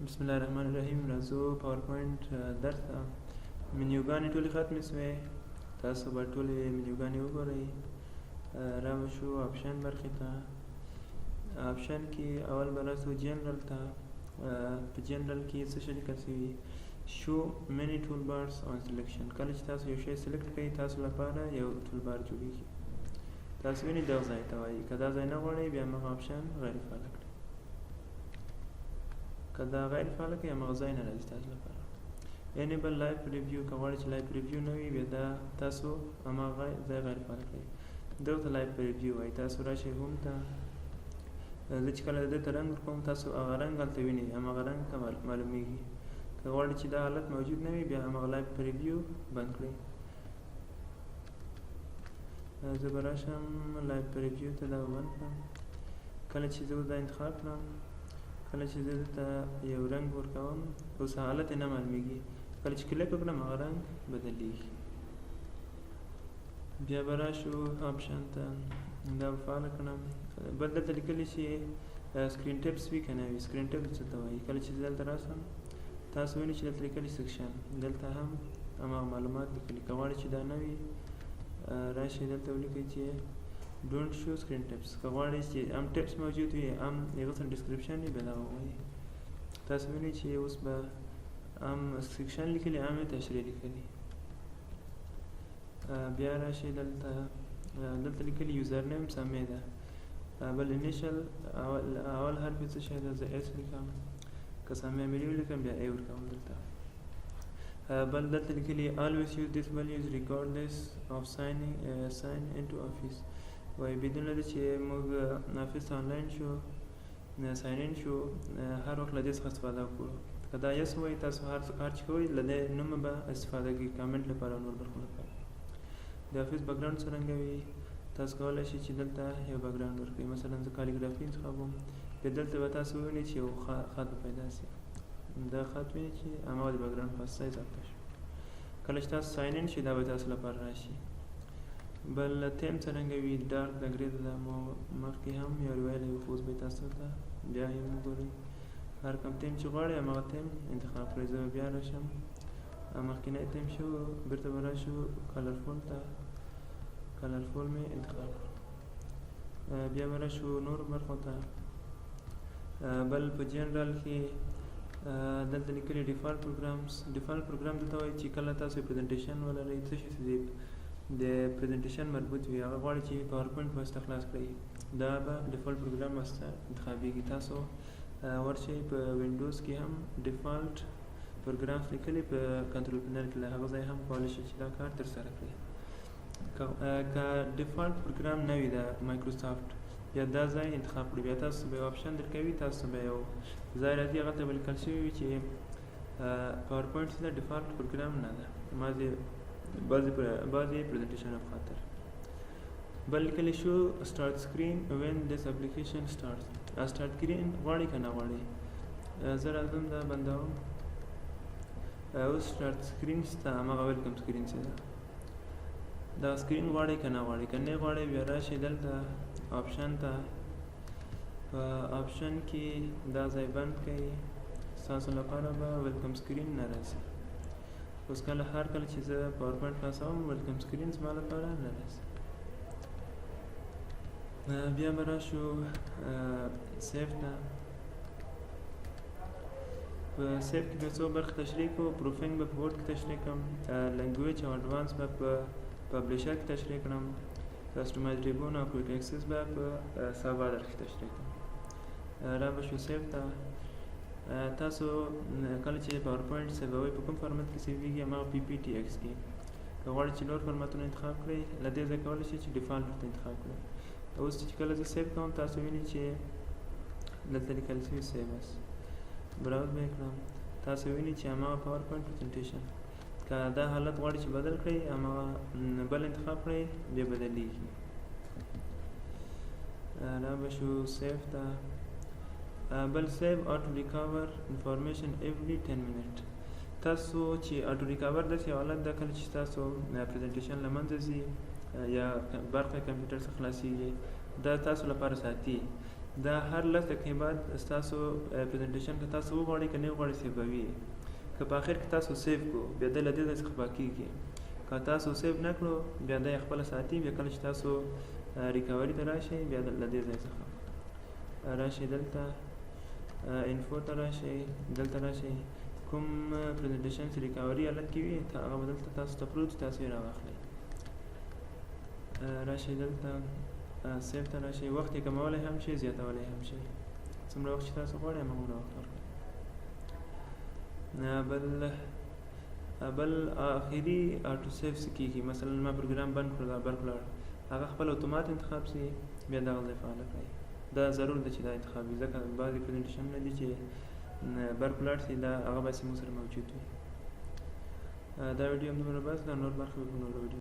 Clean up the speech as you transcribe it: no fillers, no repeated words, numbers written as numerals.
بسم الله الرحمن الرحیم. راځو پاورپوینټ درس ته. منیوګانې ټولې ختمې سوې، تاسو به ټولې منیوګانې وګورئ. را به شو آپشن برخې ته. آپشن کې اول به راسو جنرال ته. په جنرال کې څه شی لیکل شوي؟ شو مینی ټول بارز آن سلیکشن. کله چې تاسو یو شی سلیکټ کړئ تاسو لپاره یو ټول بار جوړېږي. تاسو وینئ دغه ځای ته وایي. که دا ځای نه غواړئ بیا همغه آپشن غیر فعال کړئ. که دا غیر فعال کړئ همغه ځای نه راځي تاسو لپاره. انیبل لایو پریویو، که غواړئ چې لایو پریویو نه وي بیا دا تاسو همغه ځای غیر فعال کړئ. دغه ته لایو پریویو وایي. تاسو راشئ هوم ته. زه چې کله دې ته رنګ ورکوم تاسو هغه رنګ هلته وینئ، همغه رنګ ته معلومیږي. که غواړئ چې دا حالت موجود نه وي بیا همغه لایو پریویو بند کړئ. زه به راشم لایو پریویو ته دا بند کړم. کله چې زه دا انتخاب کړم، کله چې زه دلته یو رنګ ورکوم اوس حالت یې نه معلومیږي. کله چې کلیک وکړم هغه رنګ بدلیږي. بیا به راشو آپشن ته، دا به فعاله کړم. بل دلته لیکلی چې سکرین ټیپس وي که نه وي. سکرین ټیپس څه ته وایي؟ کله چې دلته راسم تاسو وینئ چې دلته لیکلي سیکشن، دلته هم هماغه معلومات لیکلي. که غواړئ چې دا نه وي راشئ دلته ولیکئ چې ډونټ شو سکرین ټیپس. که غواړئ چې هم ټیپس موجود وي هم هغه سره ډسکرپشن وي بیا دا ووایي. تاسو وینئ چې اوس به هم سیکشن لیکلي هم یې تشریح لیکلي. بیا راشئ دلته لیکلي یوزر نیم سمې ده. بل انیشل اول حرف څه شی ده؟ زه ایس لیکم. که سمې ملي ولیکم بیا ای ورکوم دلته. بل دلته لیکلي always use this values regardless of sign into office. وایي بدون له دې چې موږ افیس ته آنلاین شو ساین ان شو هر وخت له دې څخه استفاده وکړو. که دا یس وایي تاسو هر چې کوئ له دې نومه به استفاده کوئ، کامنټ لپاره او نور برخو لپاره. د افیس بیکګراوند څرنګه وي؟ تاسو کولی شئ چې دلته یو بیکګراوند ورکړئ. مثلا زه کالیګرافي انتخابوم، بیا دلته به تاسو ووینئ چې یو خط به پیدا شي. دا خط وینئ چې هماغه د بیکګراوند په اساس اضافه شو. کله چې تاسو ساین ان شئ دا به تاسو لپاره راشي. بل تیم څرنګه وي؟ ډارک د ګرې ده. مو مخکې هم یو ویلی وو، اوس به تاسو ته بیا یې وګورئ. هر کوم تیم چې غواړئ هماغه تیم انتخاب کړئ. زه بیا راشم مخکینی تیم شو، بیرته به راشو کلرفول ته. کلرفول مې انتخاب کړو. بیا به راشو نور برخو ته. بل په جنرال کې دلته لیکلي ډیفالټ پروګرامز. ډیفالټ پروګرام دلته وایي چې کله تاسو پریزنټیشن ولرئ څه شي د پریزنټیشن مربوط وي هغه غواړئ چې پاورپوینټ په واسطه خلاص کړئ، دا به ډیفالټ پروګرام واسطه انتخابېږي. تاسو ورشئ په وینډوز کې هم ډیفالټ پروګرامز لیکلي په کنټرول پینل کې، له هغه ځای هم کولی شئ چې دا کار ترسره کړئ. که ډیفالټ پروګرام نه وي د مایکروسافټ بیا دا ځای انتخاب کړئ. بیا تاسو به یو آپشن درکوي، تاسو به یو ځای راځي هغه ته به لیکل شوي وي چې پاورپوینټ د ډیفالټ پروګرام نه ده، بعضې پریزنټیشنو په خاطر. بل لیکلی شو سټارټ سکرین وین دس اپلیکیشن سټارټ. سټارټ سکرین غواړئ که نه غواړئ؟ زه راځم دا بندوم. اوس سټارټ سکرین شته، هماغه ویلکم سکرین چې ده دا سکرین غواړئ که نه غواړئ؟ که نه غواړئ بیا راشئ دلته آپشن ته. په آپشن کې دا ځای بند کړئ، ستاسو لپاره به ویلکم سکرین نه راځي. اوس هر کله چې زه پاورپوینټ خلاصوم ویلکم سکرین زما لپاره نه راځي. بیا به راشو سیف ته. په سیف کې به څو برخې تشریح کړو. پروفینګ به په بورډ کې تشریح کړم، لنګویج او اډوانس به په پبلیشر کې تشریح کړم، کسټمایز ریبون او کویک اکسس به په سابادر کې تشریح کړم. را به شو سیف ته. تاسو کله چې پاورپوینټ سیووئ په کوم فارمت کې سیویږي؟ هماغه پی پی ټي ایکس کې. که غواړئ چې نور فارمتونه انتخاب کړئ له دې ځای کولی شئ چې ډیفالټ ورته انتخاب کړئ. اوس چې کله زه سیو کوم تاسو وینئ چې دلته لیکل شوي سیو اس. براوز به یې کړم، تاسو وینئ چې هماغه پاورپوینټ پریزنټیشن. که دا حالت غواړئ چې بدل کړئ هماغه بل انتخاب کړئ بیا بدلیږي. را به شو سیف ته. بل سیو آټو ریکاور انفارمیشن ایوری 10 منټ. تاسو چې آټو ریکاور داسې یو حالت ده کله چې تاسو پریزنټیشن له منځه ځي یا برخه کمپیوټر څخه خلاصېږي دا تاسو لپاره ساتي. دا هر 10 دقیقې بعد ستاسو پریزنټیشن که تاسو وغواړئ که نه وغواړئ سیو به وي که په آخر کې تاسو سیو کړو بیا د له دې څخه باقیږي که تاسو سیو نه کړو بیا د خپله ساتي بیا کله چې تاسو ریکوري ته راشئ بیا له دې ځای څخه راشئ دلته انفو ته راشئ دلته راشئ کوم پریزنټیشن چې ریکوري حالت کې وي هغه به دلته تاسو ته پروت تاسو یې راواخلئ راشئ دلته سیو ته راشئ وخت یې کمولی هم شي زیاتولی هم شي څومره وخت چې تاسو غواړئ همغومره وخت ورکړئ بل آخري آټو سیو څه کېږي مثلا ما پروګرام بند کړو دا برق ولاړ هغه خپل اتومات انتخاب سي بیا دغه ځای فعاله کړئ دا ضرور ده چې دا انتخاب وي ځکه بعضې پریزنټیشنونه دي چې برق ولاړ سي دا هغه باید موږ سره موجود وي دا ویډیو هم دومره بس دا نور برخې به په نورو ویډیو